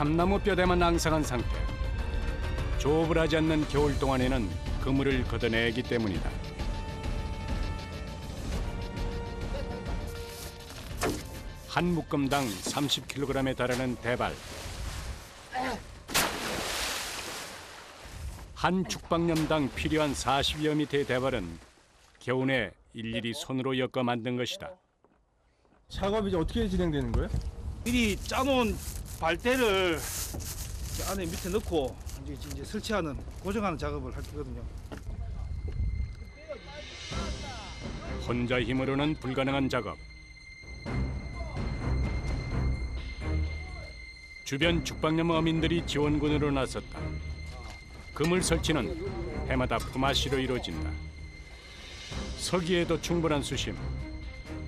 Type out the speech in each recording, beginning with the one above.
참나무 뼈대만 앙상한 상태. 조업을 하지 않는 겨울 동안에는 그물을 걷어내기 때문이다. 한 묶음당 30kg에 달하는 대발. 한 죽방염당 필요한 40여 미터의 대발은 겨우내 일일이 손으로 엮어 만든 것이다. 작업이 이제 어떻게 진행되는 거예요? 미리 짜놓은 발대를 안에 밑에 넣고 이제 설치하는 고정하는 작업을 할 거거든요. 혼자 힘으로는 불가능한 작업. 주변 죽방염 어민들이 지원군으로 나섰다. 그물 설치는 해마다 품앗이로 이루어진다. 서기에도 충분한 수심.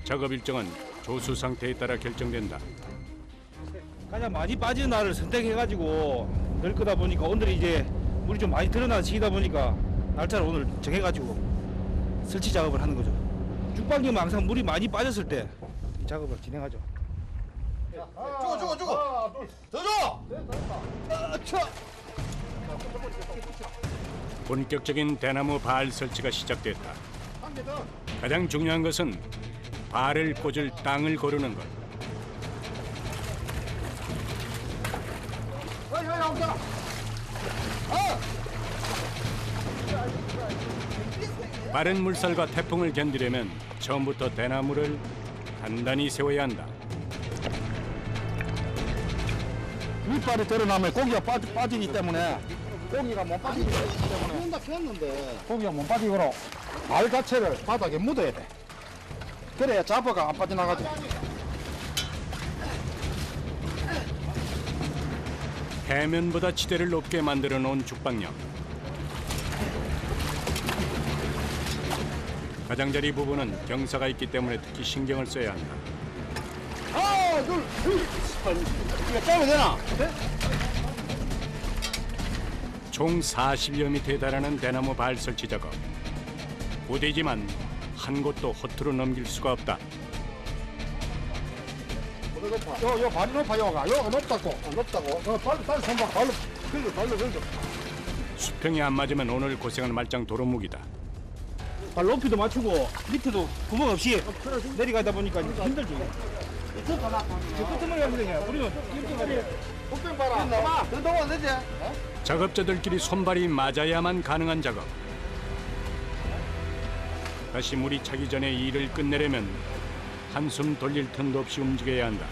작업 일정은 조수 상태에 따라 결정된다. 가장 많이 빠지는 날을 선택해가지고 넣을 거다 보니까 오늘이 이제 물이 좀 많이 드러나는 시기다 보니까 날짜를 오늘 정해가지고 설치 작업을 하는 거죠. 죽방염은 항상 물이 많이 빠졌을 때 이 작업을 진행하죠. 주고 더 줘. 본격적인 대나무 발 설치가 시작됐다. 가장 중요한 것은 발을 꽂을 땅을 고르는 것. 빠른 물살과 태풍을 견디려면 처음부터 대나무를 단단히 세워야 한다. 윗발이 드러나면 고기가 빠지기 때문에 고기가 못 빠지기 때문에 고기가 못 빠지도록 발 자체를 바닥에 묻어야 돼. 그래야 잡어가 안 빠져나가지. 해면보다 지대를 높게 만들어 놓은 죽방염. 가장자리 부분은 경사가 있기 때문에 특히 신경을 써야 한다. 하나, 둘, 이거 짜면 되나? 총 40여 미터에 달하는 대나무 발 설치 작업. 고되지만 한 곳도 허투루 넘길 수가 없다. 요 발이 높아요. 요 높다고. 높다고? 발로 손봐. 발로 긁어. 수평이 안 맞으면 오늘 고생할 말짱 도루묵이다. 발 높이도 맞추고 밑에도 구멍 없이 내려가다 보니까 힘들죠. 저 끝머리 하면 되냐? 우리는 이렇게 가야 복병 봐라. 더 안 되지? 작업자들끼리 손발이 맞아야만 가능한 작업. 다시 물이 차기 전에 일을 끝내려면 한숨 돌릴 틈도 없이 움직여야 한다.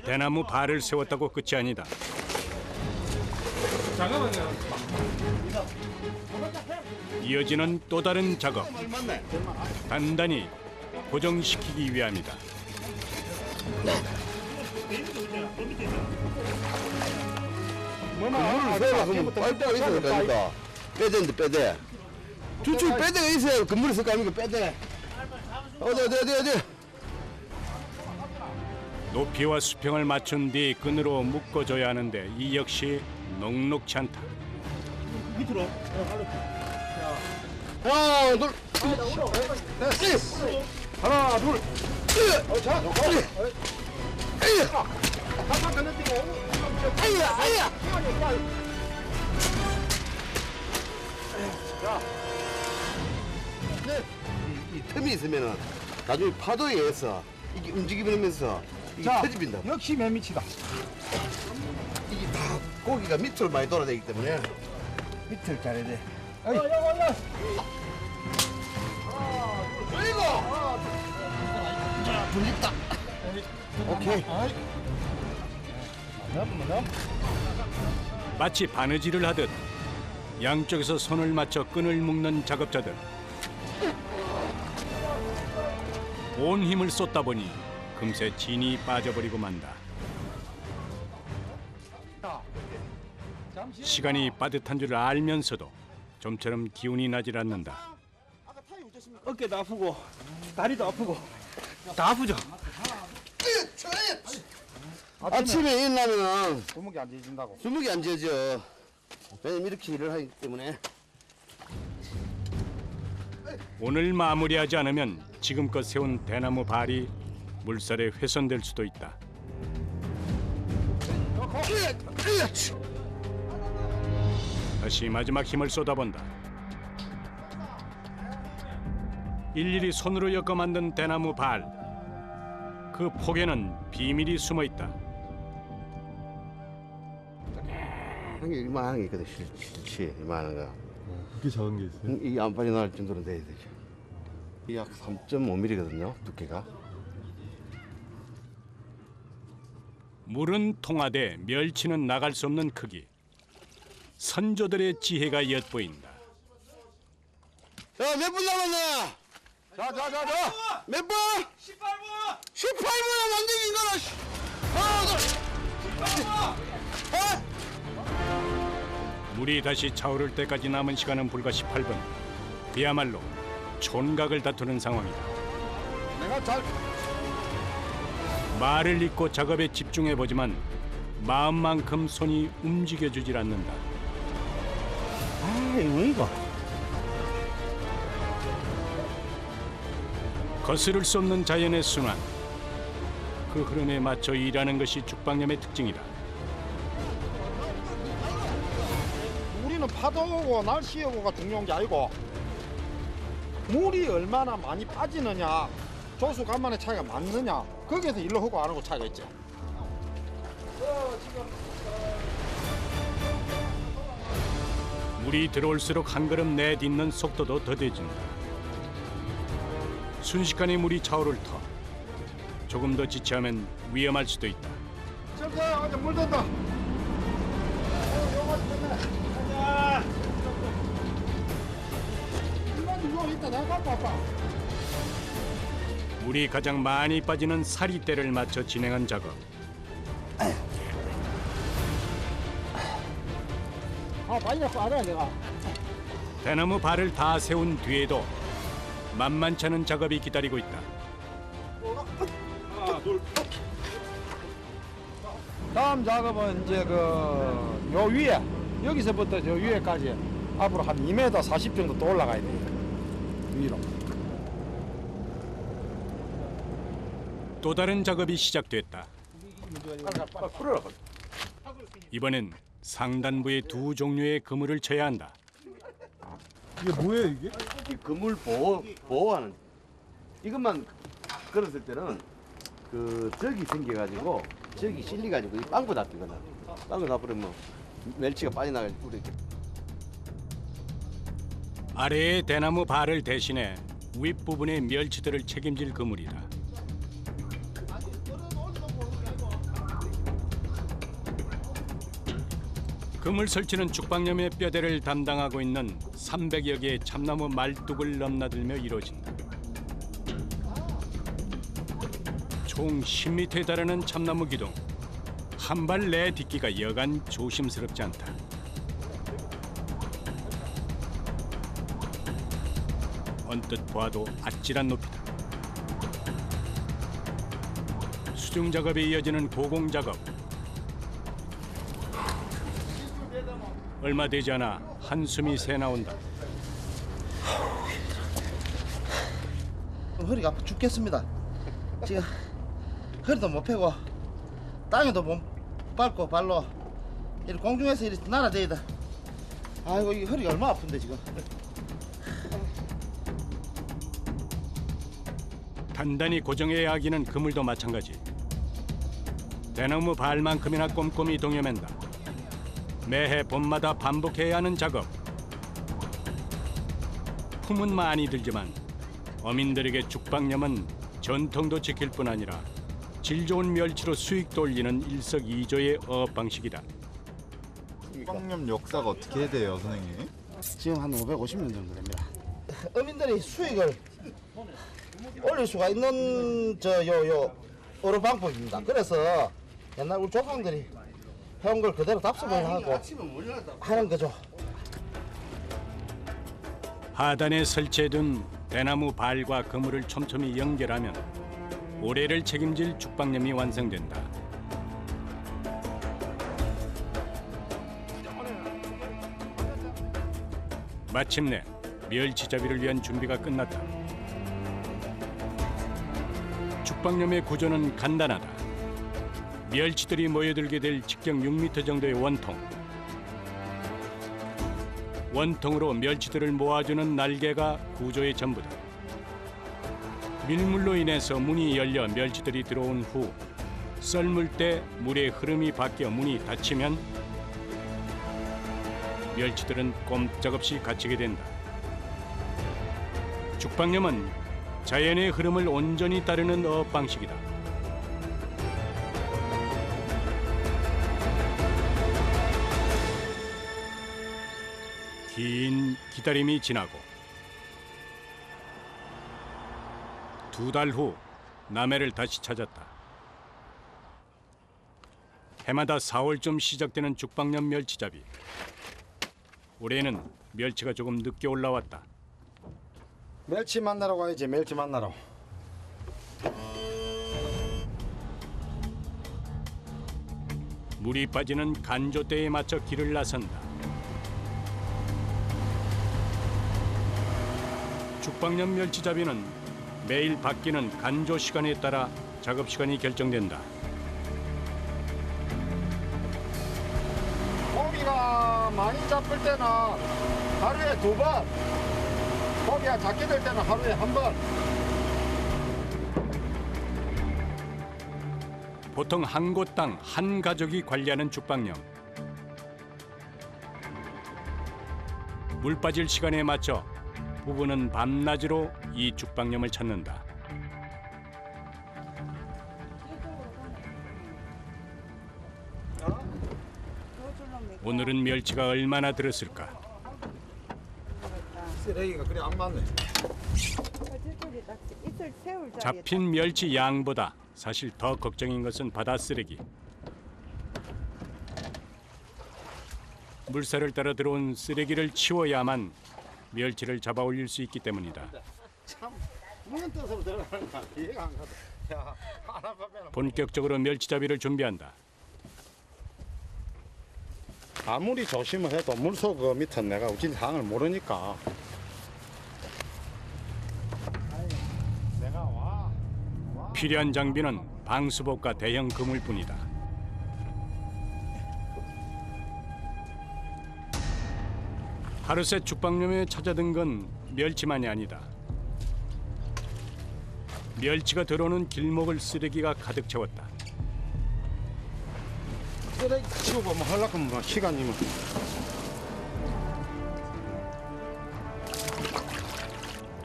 대나무 발을 세웠다고 끝이 아니다. 잠깐만요. 이어지는 또 다른 작업. 단단히 고정시키기 위함이다. 그물을 세워서 빨대가 있어야 되니까. 빼대인데 빼대. 주축 빼대가 있어야 그물을 쓸 거 아닙니까? 빼대. 어디. 높이와 수평을 맞춘 뒤 끈으로 묶어줘야 하는데 이 역시 녹록치 않다. 밑으로. 하나, 둘, 하나, 둘. 아야. 이 틈이 있으면은 나중에 파도에 의해서 이게 움직이면서 이게 터집니다. 역시 맨 밑이다. 이게 다 고기가 밑으로 많이 돌아다니기 때문에 밑을 잘해야 돼. 그리고 자 불립다. 오케이. 마치 바느질을 하듯 양쪽에서 손을 맞춰 끈을 묶는 작업자들. 온 힘을 쏟다 보니 금세 진이 빠져버리고 만다. 시간이 빠듯한 줄 알면서도 좀처럼 기운이 나질 않는다. 어깨도 아프고 다리도 아프고 다 아프죠. 아침에 일어나면은 구멍이 안 지진다고. 주먹이 안 지어져. 왜냐면 이렇게 일을 하기 때문에 오늘 마무리하지 않으면 지금껏 세운 대나무 발이 물살에 훼손될 수도 있다. 다시 마지막 힘을 쏟아본다. 일일이 손으로 엮어 만든 대나무 발. 그 폭에는 비밀이 숨어 있다. 한 게 이만한 게 있거든, 실치 이만한 거. 그렇게 작은 게 있어요? 이게 안 빠져나갈 정도로 돼야 되죠. 이게 약 3.5mm거든요, 두께가. 물은 통하되 멸치는 나갈 수 없는 크기. 선조들의 지혜가 엿보인다. 야, 몇 분 남았나? 자. 몇 분? 18분! 18분은 안 되긴 거라, 씨! 하나, 둘! 물이 다시 차오를 때까지 남은 시간은 불과 18분. 그야말로 촌각을 다투는 상황이다. 내가 잘 말을 잇고 작업에 집중해보지만 마음만큼 손이 움직여주질 않는다. 아, 이거 뭐이거? 거스를 수 없는 자연의 순환. 그 흐름에 맞춰 일하는 것이 죽방염의 특징이다. 우리는 파도고 날씨여고가 중요한 게 아니고 물이 얼마나 많이 빠지느냐 조수 간만의 차이가 많느냐 거기에서 일로 하고 안 하고 차이가 있지. 물이 들어올수록 한 걸음 내딛는 속도도 더뎌진다. 순식간에 물이 차오를 터. 조금 더 지체하면 위험할 수도 있다. 저기 어제 물 든다. 이거 있다 내가 갖고 왔다. 물이 가장 많이 빠지는 사리대를 맞춰 진행한 작업. 많이 갖고 알아야 내가. 대나무 발을 다 세운 뒤에도 만만치 않은 작업이 기다리고 있다. 다음 작업은 이제 요 위에 여기서부터 저 위에까지 앞으로 한 2m 40 정도 또 올라가야 돼 위로. 또 다른 작업이 시작됐다. 풀어라. 이번엔 상단부의 두 종류의 그물을 쳐야 한다. 이게 뭐예요 이게? 이 그물 보호하는 이것만 걸었을 때는 그 적이 생겨가지고 적이 실리가지고 이 빵구 닫히거든. 빵구 닫으면 멸치가 빠져나갈 뿌리. 아래의 대나무 발을 대신해 윗부분의 멸치들을 책임질 그물이다. 그물 설치는 죽방염의 뼈대를 담당하고 있는 300여 개의 참나무 말뚝을 넘나들며 이루어진다. 총 10m에 달하는 참나무 기둥. 한 발 내딛기가 여간 조심스럽지 않다. 언뜻 보아도 아찔한 높이다. 수중 작업에 이어지는 고공 작업. 얼마 되지 않아 한숨이 새 나온다. 허리가 아파 죽겠습니다. 지금 허리도 못 펴고 땅에도 못 밟고 발로 이렇게 공중에서 이렇게 날아다니다. 아이고 이 허리가 얼마나 아픈데 지금. 단단히 고정해야 하기는 그물도 마찬가지. 대나무 발만큼이나 꼼꼼히 동여맨다. 매해 봄마다 반복해야 하는 작업. 품은 많이 들지만 어민들에게 죽방염은 전통도 지킬 뿐 아니라 질 좋은 멸치로 수익도 올리는 일석이조의 어업 방식이다. 죽방염 역사가 어떻게 돼요, 선생님? 지금 한 550년 정도 됩니다. 어민들이 수익을 올릴 수가 있는 요 어느 방법입니다. 그래서 옛날 우리 조상들이 해온 걸 그대로 답습을 하고 하는 거죠. 하단에 설치해둔 대나무 발과 그물을 촘촘히 연결하면 올해를 책임질 죽방염이 완성된다. 마침내 멸치잡이를 위한 준비가 끝났다. 죽방염의 구조는 간단하다. 멸치들이 모여들게 될 직경 6m 정도의 원통. 원통으로 멸치들을 모아주는 날개가 구조의 전부다. 밀물로 인해서 문이 열려 멸치들이 들어온 후 썰물 때 물의 흐름이 바뀌어 문이 닫히면 멸치들은 꼼짝없이 갇히게 된다. 죽방염은 자연의 흐름을 온전히 따르는 어업 방식이다. 긴 기다림이 지나고 2달 후 남해를 다시 찾았다. 해마다 4월쯤 시작되는 죽방염 멸치잡이. 올해는 멸치가 조금 늦게 올라왔다. 멸치 만나러 가야지. 멸치 만나러. 물이 빠지는 간조대에 맞춰 길을 나선다. 죽방염 멸치잡이는 매일 바뀌는 간조 시간에 따라 작업 시간이 결정된다. 고기가 많이 잡힐 때는 하루에 2번, 고기가 작게 될 때는 하루에 1번. 보통 한 곳당 한 가족이 관리하는 죽방염. 물 빠질 시간에 맞춰 부부는 밤낮으로 이 죽방염을 찾는다. 오늘은 멸치가 얼마나 들었을까? 쓰레기가 그래 안 맞네. 잡힌 멸치 양보다 사실 더 걱정인 것은 바다 쓰레기. 물살을 따라 들어온 쓰레기를 치워야만 멸치를 잡아 올릴 수 있기 때문이다. 참 무슨 뜻으로 들어가는가 이해가 안 가다. 야, 하나 보면 본격적으로 멸치잡이를 준비한다. 아무리 조심을 해도 물속 그 밑은 내가 우진 상을 모르니까. 내가 와. 필요한 장비는 방수복과 대형 그물뿐이다. 하루새 죽방염에 찾아든 건 멸치만이 아니다. 멸치가 들어오는 길목을 쓰레기가 가득 채웠다. 쓰레기 치우고 뭐 하려고 하면 시간이면.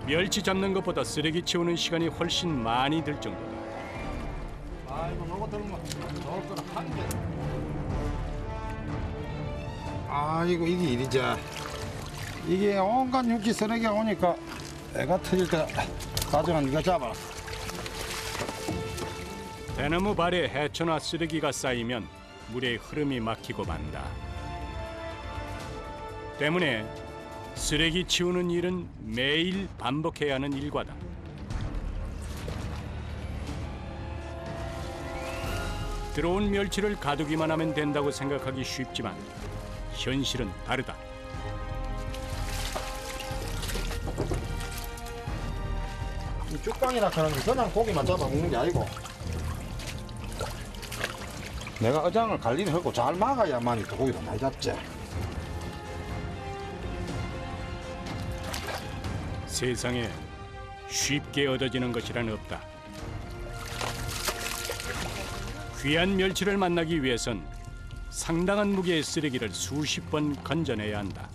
멸치 잡는 것보다 쓰레기 치우는 시간이 훨씬 많이 들 정도다. 아이고 너거 들으면 좋을 거라 한 개. 아이고 이게 일이지. 이게 온갖 육지 쓰레기가 오니까 애가 터질 때 가져간 네가 잡아. 대나무 발에 해초나 쓰레기가 쌓이면 물의 흐름이 막히고 만다. 때문에 쓰레기 치우는 일은 매일 반복해야 하는 일과다. 들어온 멸치를 가두기만 하면 된다고 생각하기 쉽지만 현실은 다르다. 이 죽방이라 하는 게 그냥 고기만 잡아 먹는 게 아니고 내가 어장을 관리를 하고 잘 막아야만 또 고기도 많이 잡지. 세상에 쉽게 얻어지는 것이란 없다. 귀한 멸치를 만나기 위해선 상당한 무게의 쓰레기를 수십 번 건져내야 한다.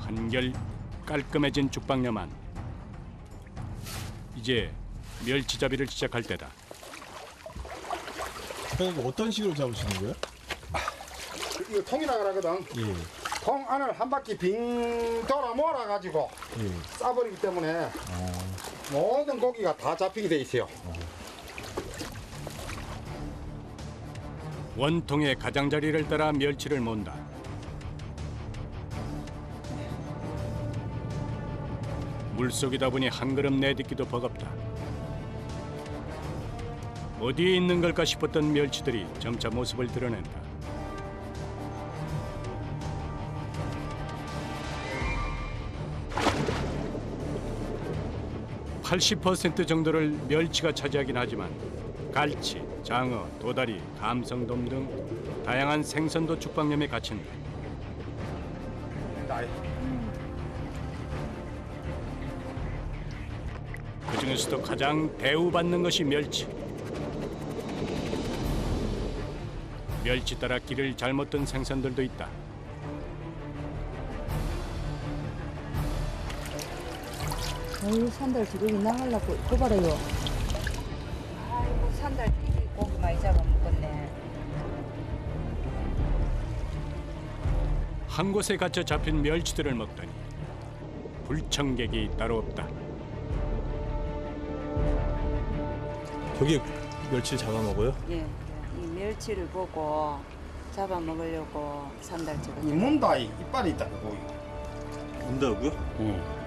한결 깔끔해진 죽방염만 이제 멸치잡이를 시작할 때다. 이거 어떤 식으로 잡으시는 거예요? 이거 통이라 그러거든. 예. 통 안을 한 바퀴 빙 돌아 몰아가지고 예. 싸버리기 때문에 모든 고기가 다 잡히게 돼 있어요. 원통의 가장자리를 따라 멸치를 몬다. 물속이다 보니 한 걸음 내딛기도 버겁다. 어디에 있는 걸까 싶었던 멸치들이 점차 모습을 드러낸다. 80% 정도를 멸치가 차지하긴 하지만 갈치, 장어, 도다리, 감성돔 등 다양한 생선도 죽방념에 갇힌다. 그 중에서도 가장 대우받는 것이 멸치. 멸치 따라 길을 잘못 든 생선들도 있다. 아유 산달 지금 나가려고 이거 봐라요. 아이고 산달 고기 많이 잡아먹었네. 한 곳에 갇혀 잡힌 멸치들을 먹더니 불청객이 따로 없다. 저기 멸치 잡아먹어요? 예, 이 멸치를 보고 잡아먹으려고 산달치가. 이 문다 이빨이 있다 고기. 문다고요?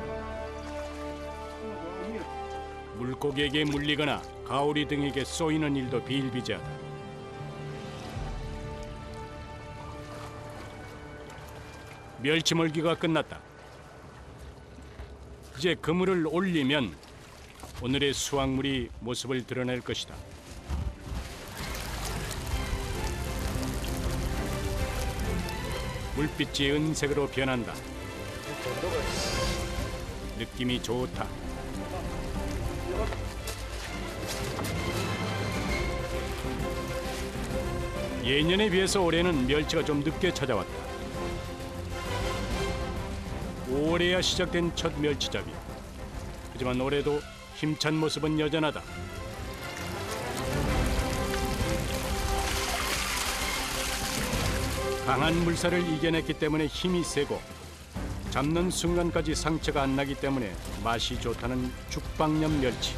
물고기에게 물리거나 가오리 등에게 쏘이는 일도 비일비재하다. 멸치 멀기가 끝났다. 이제 그물을 올리면 오늘의 수확물이 모습을 드러낼 것이다. 물빛이 은색으로 변한다. 느낌이 좋다. 예년에 비해서 올해는 멸치가 좀 늦게 찾아왔다. 5월에야 시작된 첫 멸치잡이. 하지만 올해도 힘찬 모습은 여전하다. 강한 물살을 이겨냈기 때문에 힘이 세고 잡는 순간까지 상처가 안 나기 때문에 맛이 좋다는 죽방념 멸치.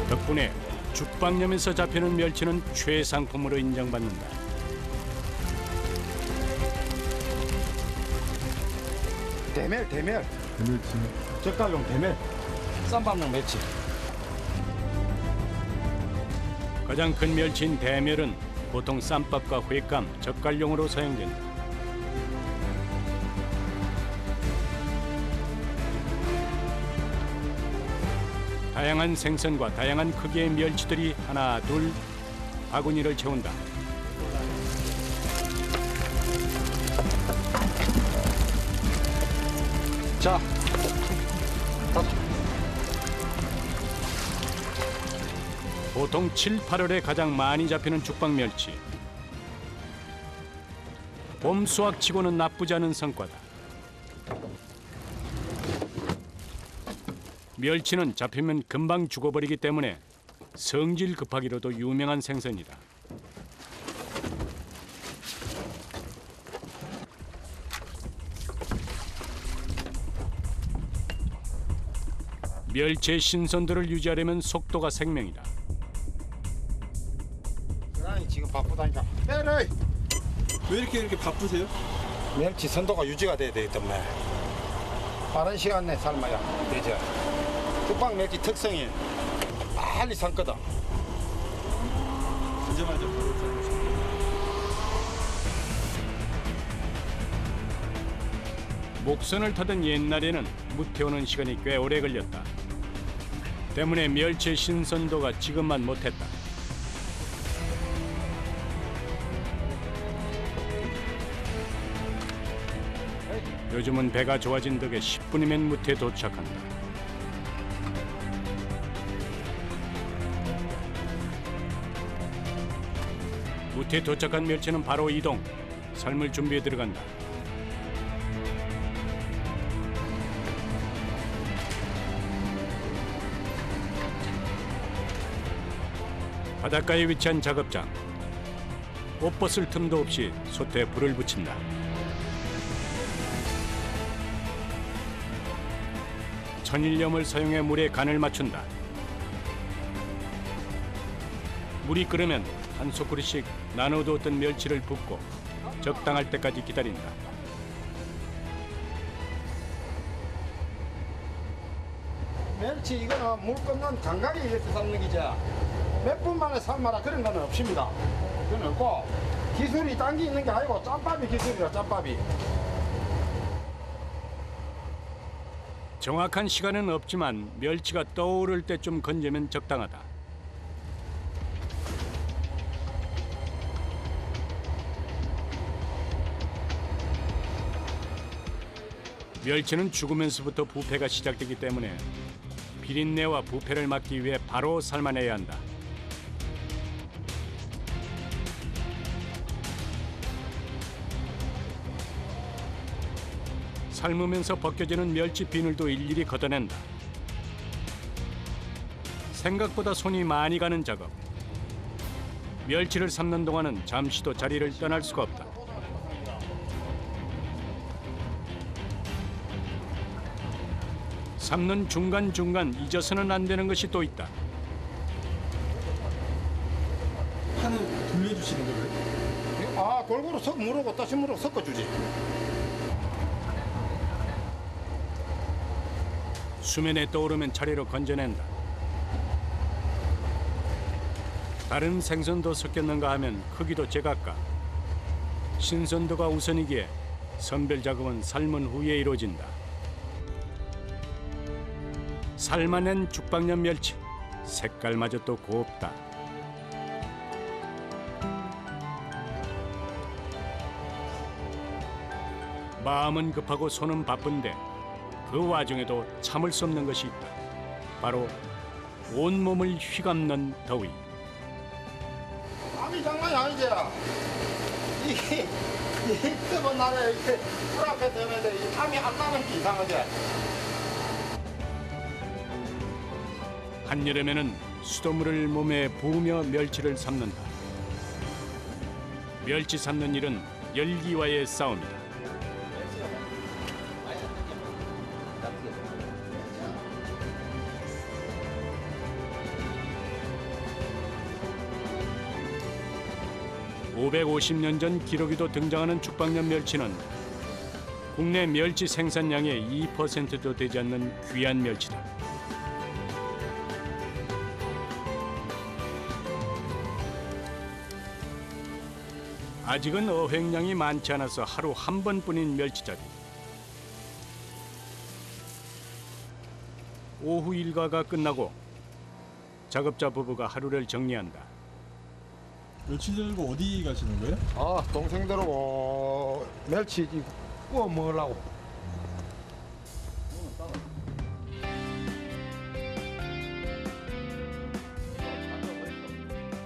덕분에 죽방념에서 잡히는 멸치는 최상품으로 인정받는다. 대멸 멸치. 젓갈용 대멸 쌈밥용 멸치. 가장 큰 멸치인 대멸은 보통 쌈밥과 회감, 젓갈용으로 사용된다. 다양한 생선과 다양한 크기의 멸치들이 하나 둘 바구니를 채운다. 자, 보통 7, 8월에 가장 많이 잡히는 죽방 멸치. 봄 수확치고는 나쁘지 않은 성과다. 멸치는 잡히면 금방 죽어버리기 때문에 성질 급하기로도 유명한 생선이다. 멸치의 신선도를 유지하려면 속도가 생명이다. 그러니 지금 바쁘다니까. 빼래. 왜 이렇게 바쁘세요? 멸치 선도가 유지가 돼야 되기 때문에 빠른 시간 내에 삶아야 되죠. 죽방 멸치 특성이 빨리 삶거든. 언제마저 바로 삶으시는 목선을 타던 옛날에는 무태우는 시간이 꽤 오래 걸렸다. 때문에 멸치의 신선도가 지금만 못했다. 요즘은 배가 좋아진 덕에 10분이면 무태에 도착한다. 무태에 도착한 멸치는 바로 이동. 삶을 준비해 들어간다. 바닷가에 위치한 작업장. 옷 벗을 틈도 없이 솥에 불을 붙인다. 천일염을 사용해 물에 간을 맞춘다. 물이 끓으면 한 소쿠리씩 나눠두었던 멸치를 붓고 적당할 때까지 기다린다. 멸치 이거는 물 끓는 장각에 의해서 삶는 기죠. 몇 분 만에 삶아라 그런 거는 없습니다. 그건 없고 기술이 딴 게 있는 게 아니고 짬밥이 기술이야, 짬밥이. 정확한 시간은 없지만 멸치가 떠오를 때쯤 건지면 적당하다. 멸치는 죽으면서부터 부패가 시작되기 때문에 비린내와 부패를 막기 위해 바로 삶아내야 한다. 삶으면서 벗겨지는 멸치 비늘도 일일이 걷어낸다. 생각보다 손이 많이 가는 작업. 멸치를 삶는 동안은 잠시도 자리를 떠날 수가 없다. 삶는 중간중간 잊어서는 안 되는 것이 또 있다. 판을 돌려주시는 거예요? 아, 골고루 물하고 따신물하고 섞어주지. 수면에 떠오르면 차례로 건져낸다. 다른 생선도 섞였는가 하면 크기도 제각각. 신선도가 우선이기에 선별 작업은 삶은 후에 이루어진다. 삶아낸 죽방염 멸치, 색깔마저 또 곱다. 마음은 급하고 손은 바쁜데 그 와중에도 참을 수 없는 것이 있다. 바로 온몸을 휘감는 더위. 땀이 장난이 아니지. 이게 뜨거운 날에 이렇게 불 앞에 되는데 이 땀이 안 나는 게 이상하지. 한여름에는 수돗물을 몸에 부으며 멸치를 삶는다. 멸치 삶는 일은 열기와의 싸움이다. (550년) 전 기록에도 등장하는 죽방염 멸치는 국내 멸치 생산량의 2%도 되지 않는 귀한 멸치다. 아직은 어획량이 많지 않아서 하루 한 번뿐인 멸치잡이. 오후 일과가 끝나고 작업자 부부가 하루를 정리한다. 멸치 들고 어디 가시는 거예요? 아, 동생들하고 멸치 구워 먹으려고.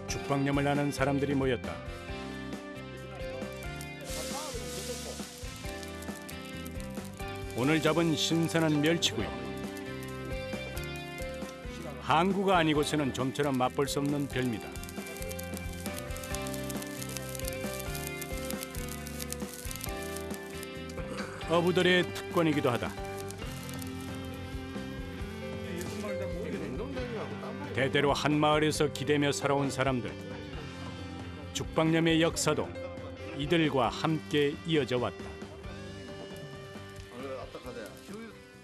죽방염을 아는 사람들이 모였다. 오늘 잡은 신선한 멸치구이. 항구가 아니고서는 좀처럼 맛볼 수 없는 별미다. 어부들의 특권이기도 하다. 대대로 한 마을에서 기대며 살아온 사람들. 죽방염의 역사도 이들과 함께 이어져 왔다.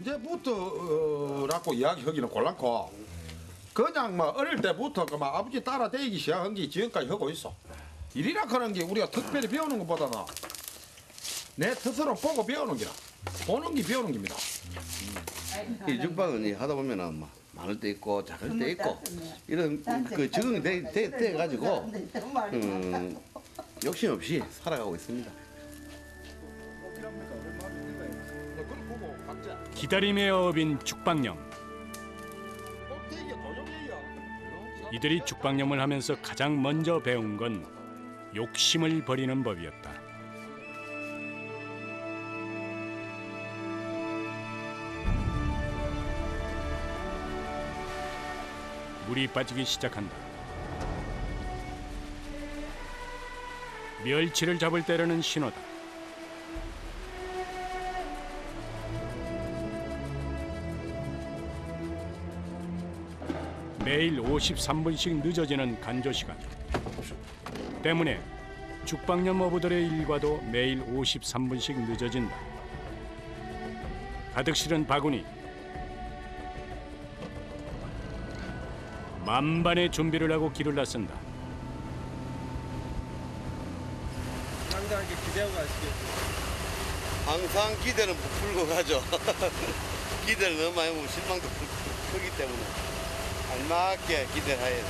이제부터라고 이야기하기는 곤란고 그냥 뭐 어릴 때부터 그만 아버지 따라 다니기 시작한 게 지금까지 하고 있어. 일이라 하는 게 우리가 특별히 배우는 것보다는 내 스스로 보고 배우는 게라. 보는 게 배우는 겁니다. 이 죽방은 하다 보면은 뭐 많을 때 있고 작을 때 있고 이런 그 적응이 돼 가지고 욕심 없이 살아가고 있습니다. 기다림의 어업인 죽방염. 이들이 죽방염을 하면서 가장 먼저 배운 건 욕심을 버리는 법이었다. 물이 빠지기 시작한다. 멸치를 잡을 때라는 신호다. 매일 53분씩 늦어지는 간조 시간 때문에 죽방염 어부들의 일과도 매일 53분씩 늦어진다. 가득 실은 바구니, 만반의 준비를 하고 길을 나선다. 기대하고 가시겠어요? 항상 기대는 부풀고 가죠. 기대를 너무 많이 하면 실망도 크기 때문에 알맞게 기대를 해야 돼.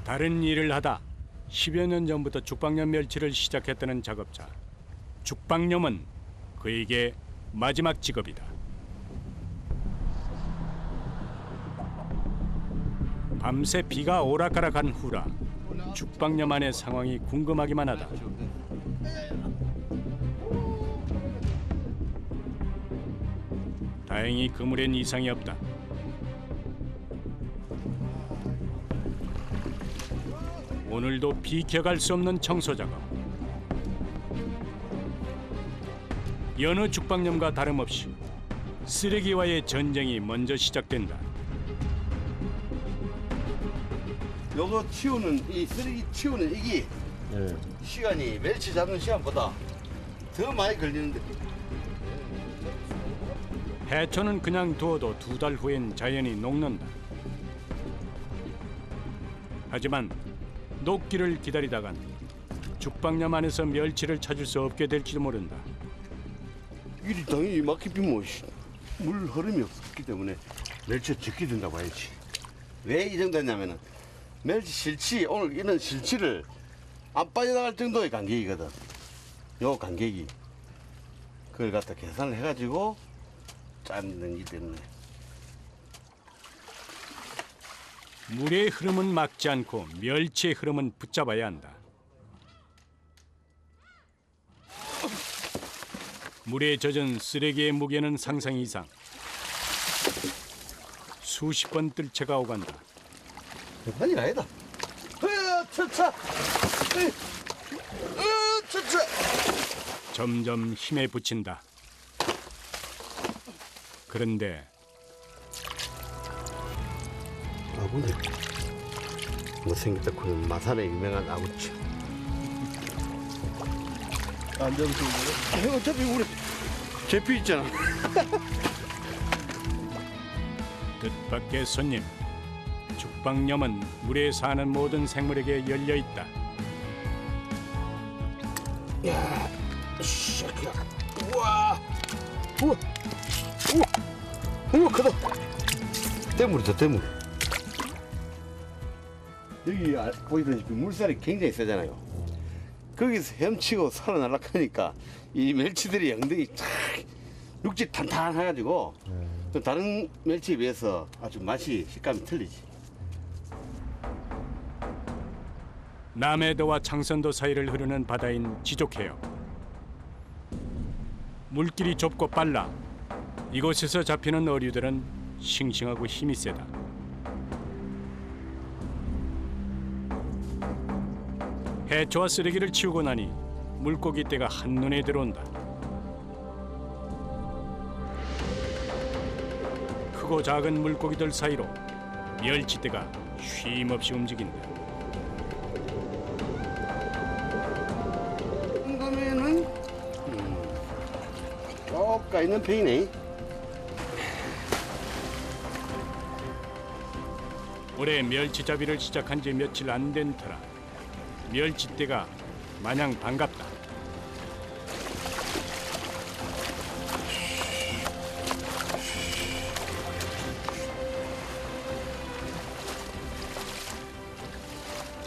다른 일을 하다 10여 년 전부터 죽방염 멸치를 시작했다는 작업자. 죽방염은 그에게 마지막 직업이다. 밤새 비가 오락가락한 후라 죽방염 안의 상황이 궁금하기만 하다. 다행히 그물엔 이상이 없다. 오늘도 비켜갈 수 없는 청소 작업. 여느 죽방염과 다름없이 쓰레기와의 전쟁이 먼저 시작된다. 요거 치우는 이 쓰레기 치우는 이게 시간이 멸치 잡는 시간보다 더 많이 걸리는데. 해초는 그냥 두어도 2달 후엔 자연히 녹는다. 하지만 녹기를 기다리다간 죽방염 안에서 멸치를 찾을 수 없게 될지도 모른다. 일이 당연히 막히면 물 흐름이 없기 때문에 멸치가 적게 된다고 봐야지. 왜 이 정도 했냐면은 멸치 실치, 오늘 이런 실치를 안 빠져나갈 정도의 간격이거든. 요 간격이. 그걸 갖다 계산을 해가지고 짜는 이 때문에. 물의 흐름은 막지 않고 멸치의 흐름은 붙잡아야 한다. 물에 젖은 쓰레기의 무게는 상상 이상. 수십 번 뜰채가 오간다. 급한 일 아니다. 차차! 차차! 점점 힘에 붙인다. 그런데 아구네. 못생겼다 그는 마산의 유명한 아구치. 안 잡으시는 거예요? 어차피 우리 제피 있잖아. 뜻밖의 손님. 죽방염은 물에 사는 모든 생물에게 열려 있다. 야, 샤키야. 우와, 우와, 우와, 우와 크다. 대물이다 대물. 여기 보시다시피 물살이 굉장히 세잖아요. 거기서 헤엄치고 살아날락하니까 이 멸치들이 엉덩이 탁 육질 탄탄해가지고 또 다른 멸치에 비해서 아주 맛이 식감이 틀리지. 남해도와 창선도 사이를 흐르는 바다인 지족해역. 물길이 좁고 빨라. 이곳에서 잡히는 어류들은 싱싱하고 힘이 세다. 해초와 쓰레기를 치우고 나니 물고기 떼가 한눈에 들어온다. 크고 작은 물고기들 사이로 멸치떼가 쉼없이 움직인다. 정도면은 쪼까 있는 편이네. 올해 멸치잡이를 시작한 지 며칠 안 된 터라 멸치떼가 마냥 반갑다.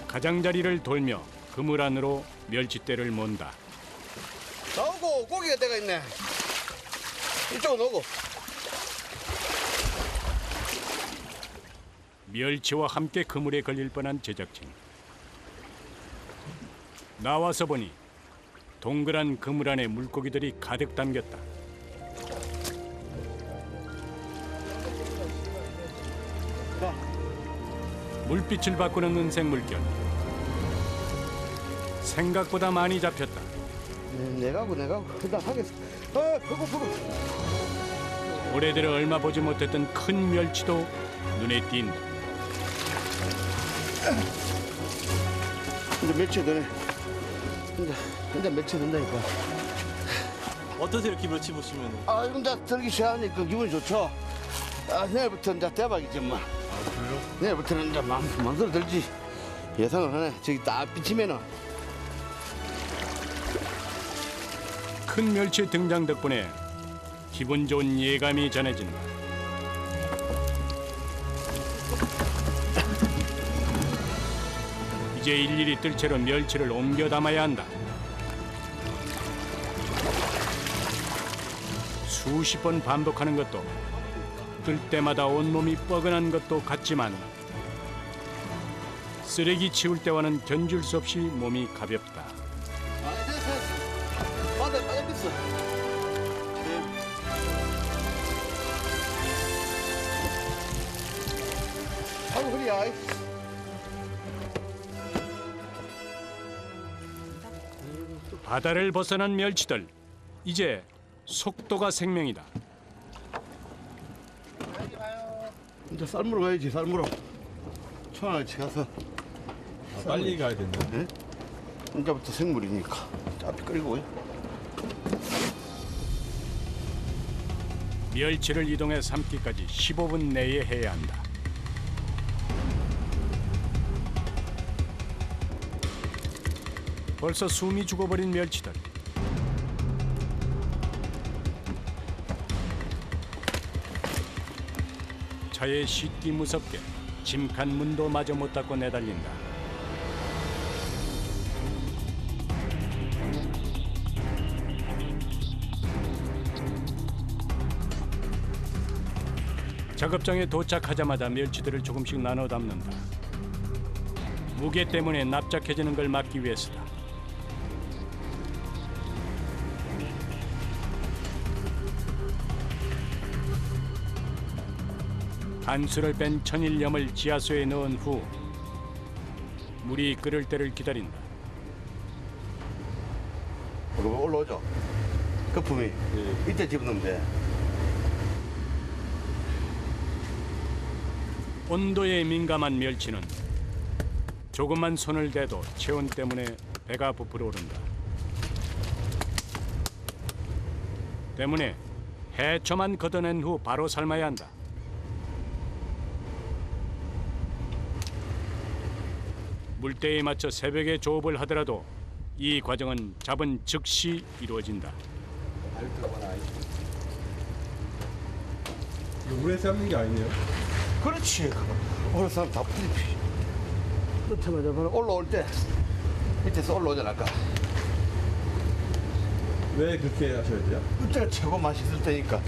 가장자리를 돌며 그물 안으로 멸치떼를 몬다. 나오고 고기가 때가 있네. 이쪽으로 오고. 멸치와 함께 그물에 걸릴 뻔한 제작진. 나와서 보니 동그란 그물 안에 물고기들이 가득 담겼다. 물빛을 바꾸는 은색 물결. 생각보다 많이 잡혔다. 내가고 일단 하겠어. 그거. 올해 들어 얼마 보지 못했던 큰 멸치도 눈에 띈다. 이제 며칠 전에 이제 며칠 된다니까. 어떠세요 이렇게 멸치 보시면? 아 이제 들기 시작하니까 기분이 좋죠. 내일부터 이제 대박이지 뭐. 아 그래요? 내일부터는 이제 마음대로 들지. 예상을 하네. 저기 딱 비치면은 큰 멸치 등장 덕분에 기분 좋은 예감이 전해진다. 이제 일일이 뜰채로 멸치를 옮겨 담아야 한다. 수십 번 반복하는 것도 뜰 때마다 온몸이 뻐근한 것도 같지만 쓰레기 치울 때와는 견줄 수 없이 몸이 가볍다. 바다에 빠졌겠어. 아이고 그래야. 바다를 벗어난 멸치들, 이제 속도가 생명이다. 이제 쌀무로 가야지. 쌀무로. 천원어치 가서. 빨리 가야 된다. 네? 이제부터 생물이니까. 앞에 끌고. 멸치를 이동해 삶기까지 15분 내에 해야 한다. 벌써 숨이 죽어버린 멸치들. 차에 싣기 무섭게 짐칸 문도 마저 못 닫고 내달린다. 작업장에 도착하자마자 멸치들을 조금씩 나눠 담는다. 무게 때문에 납작해지는 걸 막기 위해서다. 간수를 뺀 천일염을 지하수에 넣은 후 물이 끓을 때를 기다린다. 올라오죠. 거품이. 이때 집어넣으면 돼. 온도에 민감한 멸치는 조금만 손을 대도 체온 때문에 배가 부풀어 오른다. 때문에 해초만 걷어낸 후 바로 삶아야 한다. 물때에 맞춰 새벽에 조업을 하더라도 이 과정은 잡은 즉시 이루어진다. 이거 물에 삶는 게 아니네요. 그렇지. 오늘 사람 다 풀리피. 그렇다면 올라올 때 밑에서 올라오잖아 아까. 왜 그렇게 하셔야 돼요? 그때가 최고 맛있을 테니까.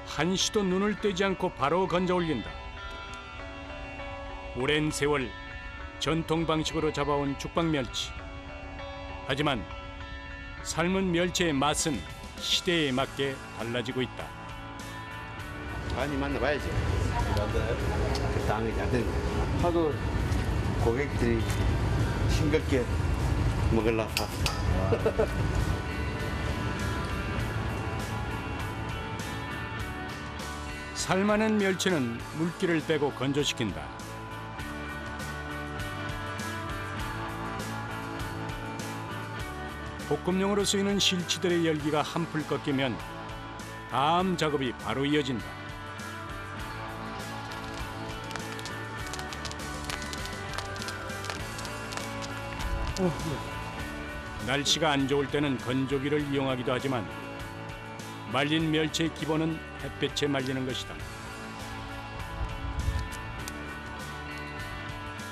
한시도 눈을 떼지 않고 바로 건져 올린다. 오랜 세월 전통 방식으로 잡아온 죽방멸치. 하지만 삶은 멸치의 맛은 시대에 맞게 달라지고 있다. 많이 만나봐야지. 그 당이 안 되는 거야. 하도 고객들이 싱겁게 먹으려고. 삶아낸 멸치는 물기를 빼고 건조시킨다. 볶음용으로 쓰이는 실치들의 열기가 한풀 꺾이면 다음 작업이 바로 이어진다. 날씨가 안 좋을 때는 건조기를 이용하기도 하지만 말린 멸치의 기본은 햇볕에 말리는 것이다.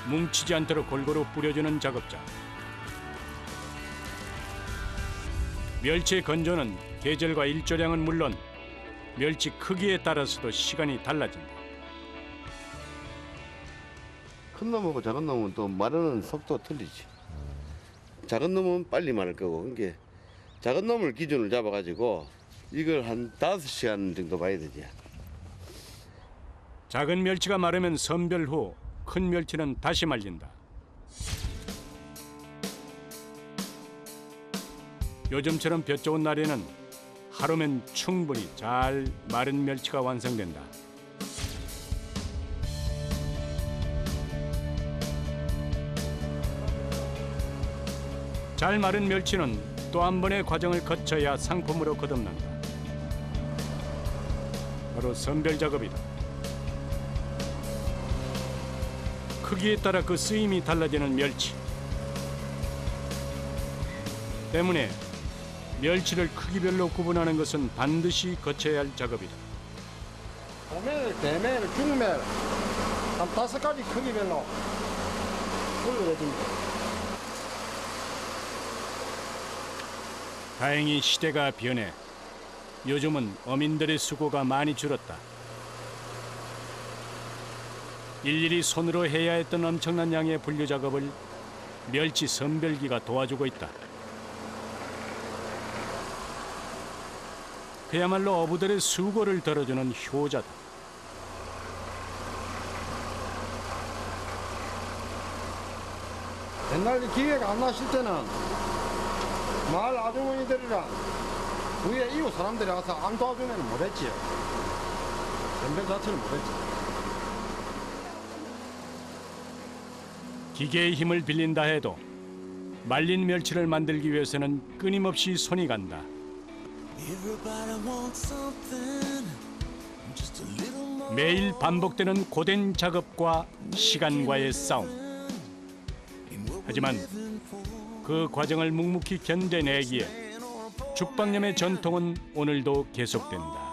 뭉치지 않도록 골고루 뿌려주는 작업자. 멸치의 건조는 계절과 일조량은 물론 멸치 크기에 따라서도 시간이 달라진다. 큰 놈하고 작은 놈은 또 마르는 속도가 틀리지. 작은 놈은 빨리 마를 거고, 이게 작은 놈을 기준을 잡아가지고 이걸 한 5시간 정도 봐야 되지. 작은 멸치가 마르면 선별 후 큰 멸치는 다시 말린다. 요즘처럼 볕 좋은 날에는 하루면 충분히 잘 마른 멸치가 완성된다. 잘 마른 멸치는 또 한 번의 과정을 거쳐야 상품으로 거듭난다. 바로 선별 작업이다. 크기에 따라 그 쓰임이 달라지는 멸치. 때문에 멸치를 크기별로 구분하는 것은 반드시 거쳐야 할 작업이다. 도멜, 대멜, 중멜 한 5가지 크기별로 분류해줍니다. 다행히 시대가 변해 요즘은 어민들의 수고가 많이 줄었다. 일일이 손으로 해야 했던 엄청난 양의 분류 작업을 멸치 선별기가 도와주고 있다. 그야말로 어부들의 수고를 덜어주는 효자다. 옛날 기회가 안 나실 때는 마을 아주머니들이랑 위에 이웃 사람들이 와서 안 도와주면 못했지요. 선별 자체를 못했지. 기계의 힘을 빌린다 해도 말린 멸치를 만들기 위해서는 끊임없이 손이 간다. 매일 반복되는 고된 작업과 시간과의 싸움. 하지만 그 과정을 묵묵히 견뎌내기에 죽방염의 전통은 오늘도 계속된다.